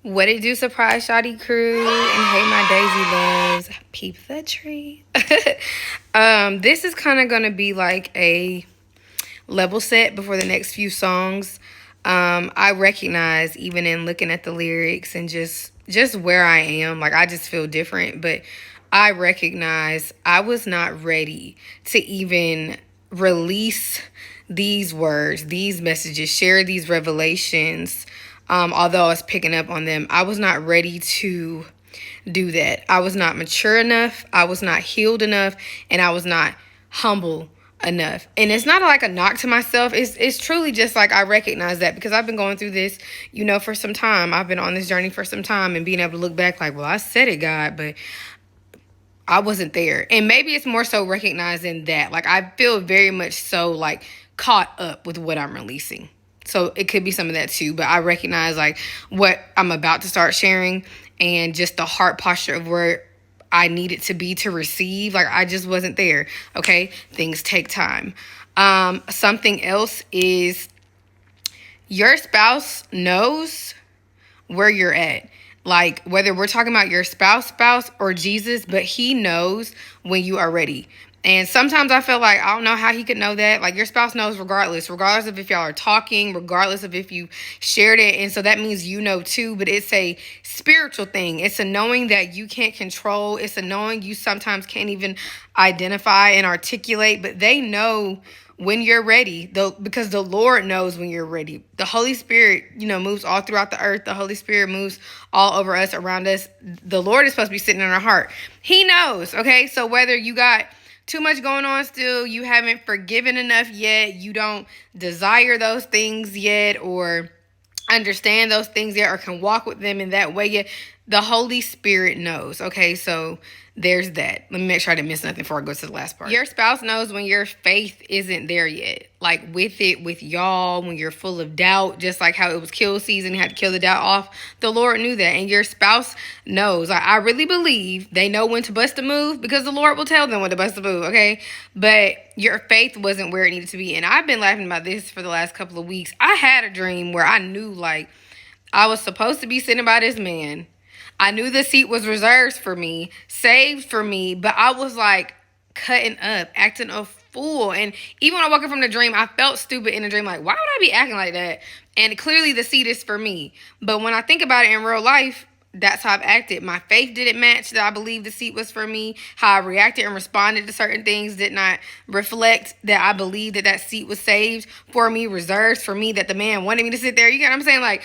What it do, surprise Shawty crew, and hey my Daizee loves, peep the tree. This is kind of gonna be like a level set before the next few songs. I recognize even in looking at the lyrics and just where I am, like I just feel different, but I recognize I was not ready to even release these words, these messages, share these revelations. Although I was picking up on them, I was not ready to do that. I was not mature enough. I was not healed enough, and I was not humble enough. And it's not like a knock to myself. It's truly just like I recognize that because I've been going through this, for some time. I've been on this journey for some time, and being able to look back like, well, I said it, God, but I wasn't there. And maybe it's more so recognizing that. Like I feel very much so like caught up with what I'm releasing. So it could be some of that too, but I recognize like what I'm about to start sharing and just the heart posture of where I needed to be to receive. Like I just wasn't there. Okay. Things take time. Something else is your spouse knows where you're at. Like whether we're talking about your spouse or Jesus, but he knows when you are ready. And sometimes I feel like I don't know how he could know that. Like your spouse knows regardless of if y'all are talking, regardless of if you shared it. And so that means you know too, but it's a spiritual thing. It's a knowing that you can't control. It's a knowing you sometimes can't even identify and articulate, but they know when you're ready, though, because the Lord knows when you're ready. The Holy Spirit, moves all throughout the earth. The Holy Spirit moves all over us, around us. The Lord is supposed to be sitting in our heart. He knows, okay? So whether you got too much going on still, you haven't forgiven enough yet, you don't desire those things yet, or understand those things yet, or can walk with them in that way yet, the Holy Spirit knows, okay? So there's that. Let me make sure I didn't miss nothing before I go to the last part. Your spouse knows when your faith isn't there yet. Like with y'all, when you're full of doubt, just like how it was kill season, you had to kill the doubt off. The Lord knew that. And your spouse knows. I really believe they know when to bust a move because the Lord will tell them when to bust a move, okay? But your faith wasn't where it needed to be. And I've been laughing about this for the last couple of weeks. I had a dream where I knew like I was supposed to be sitting by this man. I knew the seat was reserved for me, saved for me, but I was like cutting up, acting a fool. And even when I woke up from the dream, I felt stupid in the dream. Like, why would I be acting like that? And clearly the seat is for me. But when I think about it in real life, that's how I've acted. My faith didn't match that I believed the seat was for me. How I reacted and responded to certain things did not reflect that I believed that seat was saved for me, reserved for me, that the man wanted me to sit there. You get what I'm saying? Like,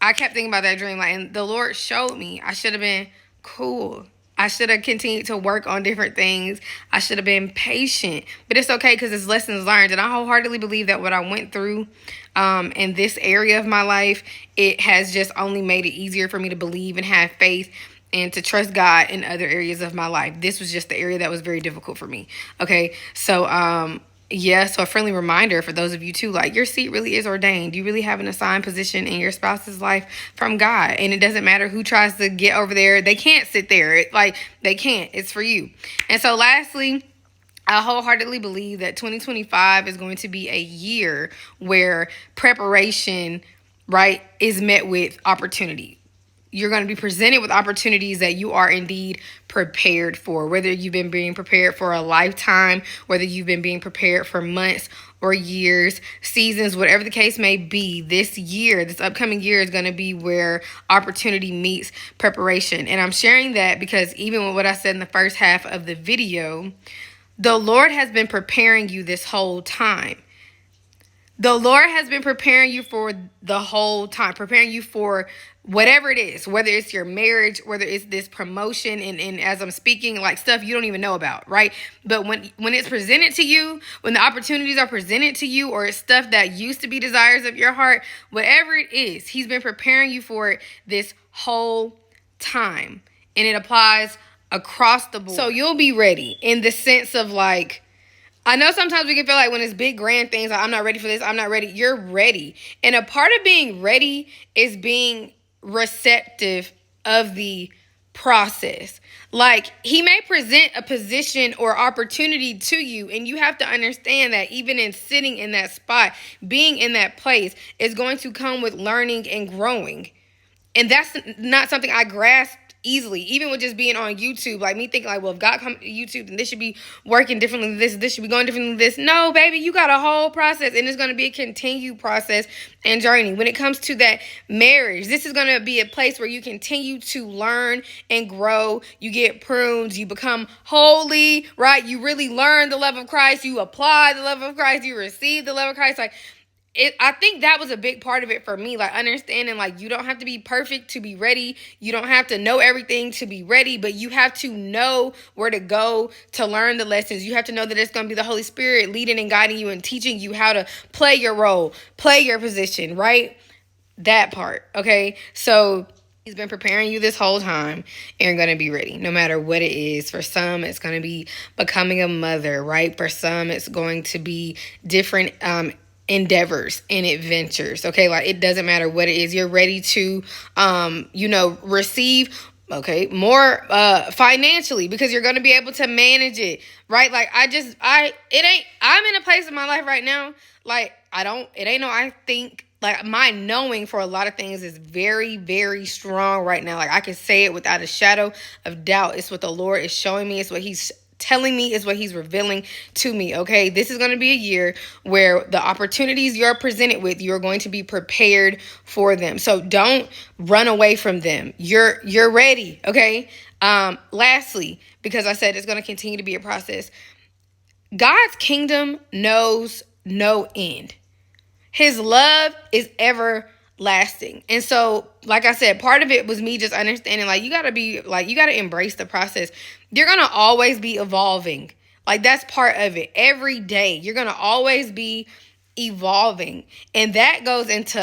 I kept thinking about that dream, like, and the Lord showed me I should have been cool. I should have continued to work on different things. I should have been patient. But it's okay because it's lessons learned. And I wholeheartedly believe that what I went through in this area of my life, it has just only made it easier for me to believe and have faith and to trust God in other areas of my life. This was just the area that was very difficult for me. Okay, so so a friendly reminder for those of you too, like your seat really is ordained. You really have an assigned position in your spouse's life from God. And it doesn't matter who tries to get over there. They can't sit there. They can't. It's for you. And so lastly, I wholeheartedly believe that 2025 is going to be a year where preparation, right, is met with opportunity. You're going to be presented with opportunities that you are indeed prepared for, whether you've been being prepared for a lifetime, whether you've been being prepared for months or years, seasons, whatever the case may be. This upcoming year is going to be where opportunity meets preparation. And I'm sharing that because even with what I said in the first half of the video, the Lord has been preparing you this whole time. The Lord has been preparing you for the whole time, preparing you for whatever it is, whether it's your marriage, whether it's this promotion, and as I'm speaking, like stuff you don't even know about, right? But when it's presented to you, when the opportunities are presented to you, or it's stuff that used to be desires of your heart, whatever it is, he's been preparing you for it this whole time. And it applies across the board. So you'll be ready in the sense of like, I know sometimes we can feel like when it's big, grand things, like, I'm not ready for this, I'm not ready. You're ready. And a part of being ready is being receptive of the process. Like, he may present a position or opportunity to you, and you have to understand that even in sitting in that spot, being in that place is going to come with learning and growing. And that's not something I grasped easily, even with just being on YouTube. Like me thinking like, well, if God come to YouTube, then this should be working differently than this should be going differently than this. No, baby, you got a whole process, and it's going to be a continued process and journey. When it comes to that marriage, this is going to be a place where you continue to learn and grow. You get pruned, you become holy, right? You really learn the love of Christ. You apply the love of Christ. You receive the love of Christ. Like, I think that was a big part of it for me, like understanding like you don't have to be perfect to be ready. You don't have to know everything to be ready, but you have to know where to go to learn the lessons. You have to know that it's going to be the Holy Spirit leading and guiding you and teaching you how to play your role, play your position, right? That part, okay? So he's been preparing you this whole time, and you're going to be ready no matter what it is. For some, it's going to be becoming a mother, right? For some, it's going to be different endeavors and adventures, okay? Like, it doesn't matter what it is. You're ready to receive more financially, because you're going to be able to manage it, right? Like, I'm in a place in my life right now, like, I think, like, my knowing for a lot of things is very, very strong right now. Like, I can say it without a shadow of doubt. It's what the Lord is showing me. It's what he's telling me, is what he's revealing to me, okay? This is going to be a year where the opportunities you're presented with, you're going to be prepared for them. So don't run away from them. You're ready, okay? Lastly, because I said it's going to continue to be a process, God's kingdom knows no end. His love is everlasting. And so, like I said, part of it was me just understanding, like, you got to embrace the process. You're going to always be evolving. Like, that's part of it. Every day, you're going to always be evolving. And that goes into,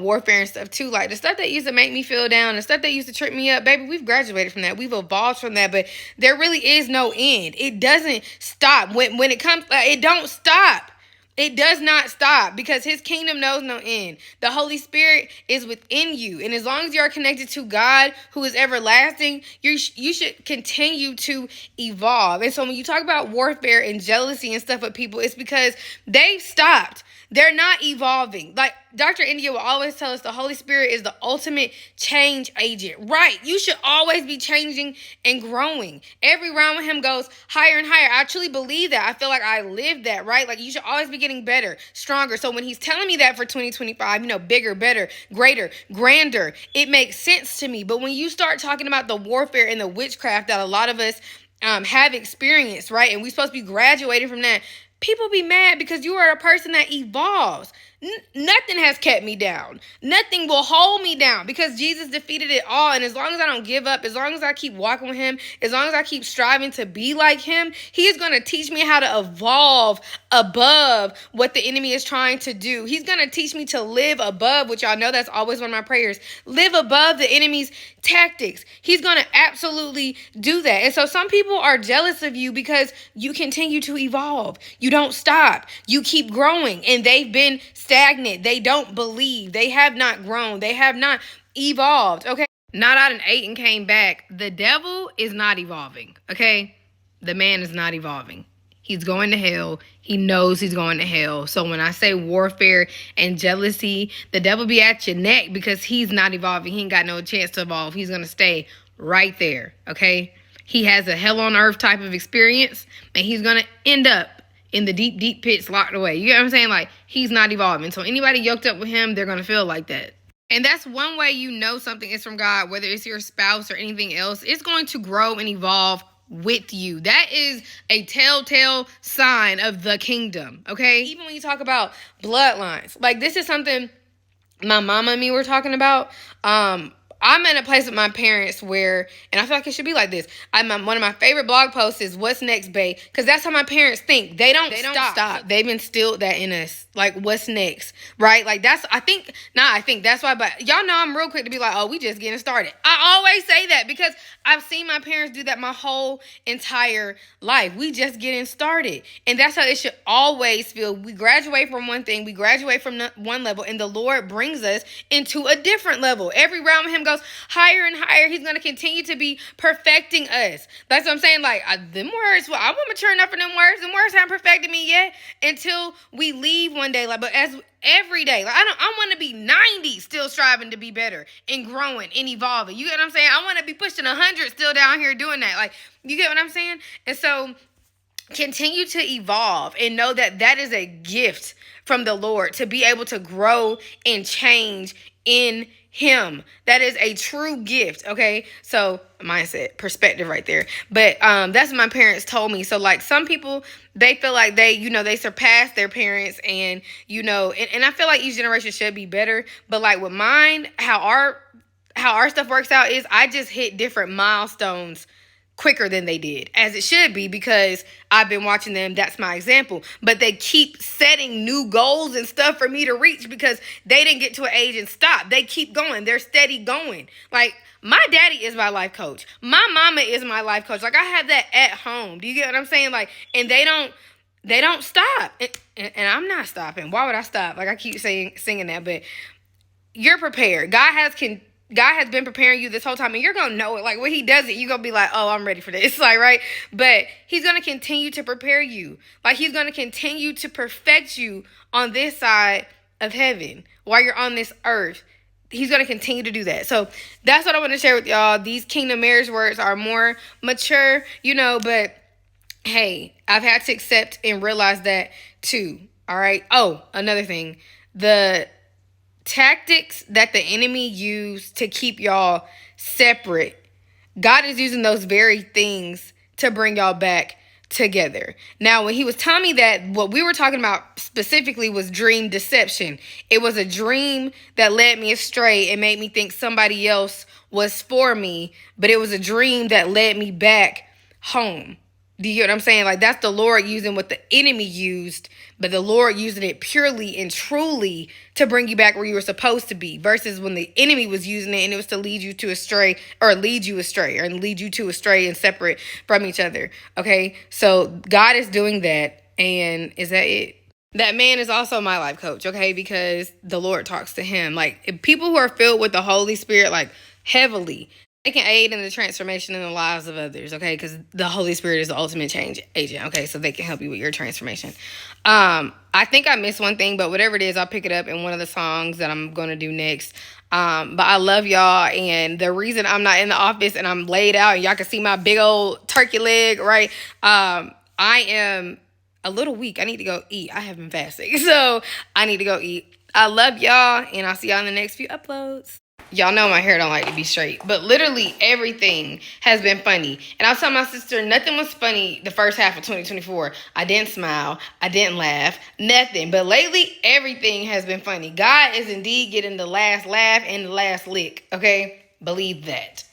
warfare and stuff too. Like, the stuff that used to make me feel down, the stuff that used to trip me up, baby, we've graduated from that. We've evolved from that. But there really is no end. It doesn't stop. When it comes, it don't stop. It does not stop, because his kingdom knows no end. The Holy Spirit is within you. And as long as you are connected to God, who is everlasting, you should continue to evolve. And so when you talk about warfare and jealousy and stuff with people, it's because they've stopped. They're not evolving. Like Dr. India will always tell us, the Holy Spirit is the ultimate change agent. Right. You should always be changing and growing. Every round with him goes higher and higher. I truly believe that. I feel like I live that, right? Like, you should always be getting better, stronger. So when he's telling me that for 2025, bigger, better, greater, grander, it makes sense to me. But when you start talking about the warfare and the witchcraft that a lot of us have experienced, right? And we're supposed to be graduating from that. People be mad because you are a person that evolves. Nothing has kept me down. Nothing will hold me down, because Jesus defeated it all. And as long as I don't give up, as long as I keep walking with him, as long as I keep striving to be like him, he is going to teach me how to evolve above what the enemy is trying to do. He's going to teach me to live above, which y'all know that's always one of my prayers. Live above the enemy's tactics. He's going to absolutely do that. And so some people are jealous of you because you continue to evolve. You don't stop. You keep growing, and they've been stagnant. They don't believe. They have not grown. They have not evolved. Okay. Not out and ate and came back. The devil is not evolving. Okay. The man is not evolving. He's going to hell. He knows he's going to hell. So when I say warfare and jealousy, the devil be at your neck because he's not evolving. He ain't got no chance to evolve. He's going to stay right there. Okay. He has a hell on earth type of experience, and he's going to end up in the deep, deep pits locked away. You get what I'm saying? Like, he's not evolving. So anybody yoked up with him, they're going to feel like that. And that's one way you know something is from God, whether it's your spouse or anything else. It's going to grow and evolve with you. That is a telltale sign of the kingdom, okay? Even when you talk about bloodlines, like, this is something my mama and me were talking about. I'm in a place with my parents where, and I feel like it should be like this. One of my favorite blog posts is "What's next, babe?" Because that's how my parents think. They don't stop. They've instilled that in us. Like, what's next, right? Like, that's why. But y'all know I'm real quick to be like, oh, we just getting started. I always say that because I've seen my parents do that my whole entire life. We just getting started, and that's how it should always feel. We graduate from one thing, we graduate from one level, and the Lord brings us into a different level. Every round with him goes ourselves higher and higher. He's going to continue to be perfecting us. That's what I'm saying. Like, them words, well, I won't mature enough for them words. Them words haven't perfected me yet until we leave one day. Like, but as every day, like, I want to be 90 still striving to be better and growing and evolving. You get what I'm saying? I want to be pushing 100 still down here doing that. Like, you get what I'm saying? And so continue to evolve and know that that is a gift from the Lord, to be able to grow and change in him. That is a true gift. Okay. So mindset, perspective right there. But that's what my parents told me. So like some people, they feel like they surpass their parents, and and I feel like each generation should be better. But like with mine, how our stuff works out is I just hit different milestones quicker than they did, as it should be, because I've been watching them. That's my example. But they keep setting new goals and stuff for me to reach because they didn't get to an age and stop. They keep going. They're steady going. Like, my daddy is my life coach. My mama is my life coach. Like, I have that at home. Do you get what I'm saying? Like, and they don't stop. And I'm not stopping. Why would I stop? Like, I keep singing that, but you're prepared. God has been preparing you this whole time, and you're going to know it. Like, when he does it, you're going to be like, oh, I'm ready for this. Like, right? But he's going to continue to prepare you. Like, he's going to continue to perfect you on this side of heaven while you're on this earth. He's going to continue to do that. So that's what I want to share with y'all. These kingdom marriage words are more mature, but hey, I've had to accept and realize that too. All right. Oh, another thing. The tactics that the enemy used to keep y'all separate, God is using those very things to bring y'all back together. Now, when he was telling me that, what we were talking about specifically was dream deception. It was a dream that led me astray and made me think somebody else was for me, but it was a dream that led me back home. Do you get what I'm saying? Like, that's the Lord using what the enemy used, but the Lord using it purely and truly to bring you back where you were supposed to be, versus when the enemy was using it and it was to lead you to lead you to astray and separate from each other. Okay. So God is doing that. And is that it? That man is also my life coach. Okay. Because the Lord talks to him. Like, if people who are filled with the Holy Spirit, like heavily, they can aid in the transformation in the lives of others, okay? Because the Holy Spirit is the ultimate change agent, okay? So they can help you with your transformation. I think I missed one thing, but whatever it is, I'll pick it up in one of the songs that I'm going to do next. But I love y'all, and the reason I'm not in the office and I'm laid out and y'all can see my big old turkey leg, right? I am a little weak. I need to go eat. I have been fasting, so I need to go eat. I love y'all, and I'll see y'all in the next few uploads. Y'all know my hair don't like to be straight, but literally everything has been funny. And I was telling my sister, nothing was funny the first half of 2024. I didn't smile. I didn't laugh. Nothing. But lately, everything has been funny. God is indeed getting the last laugh and the last lick. Okay? Believe that.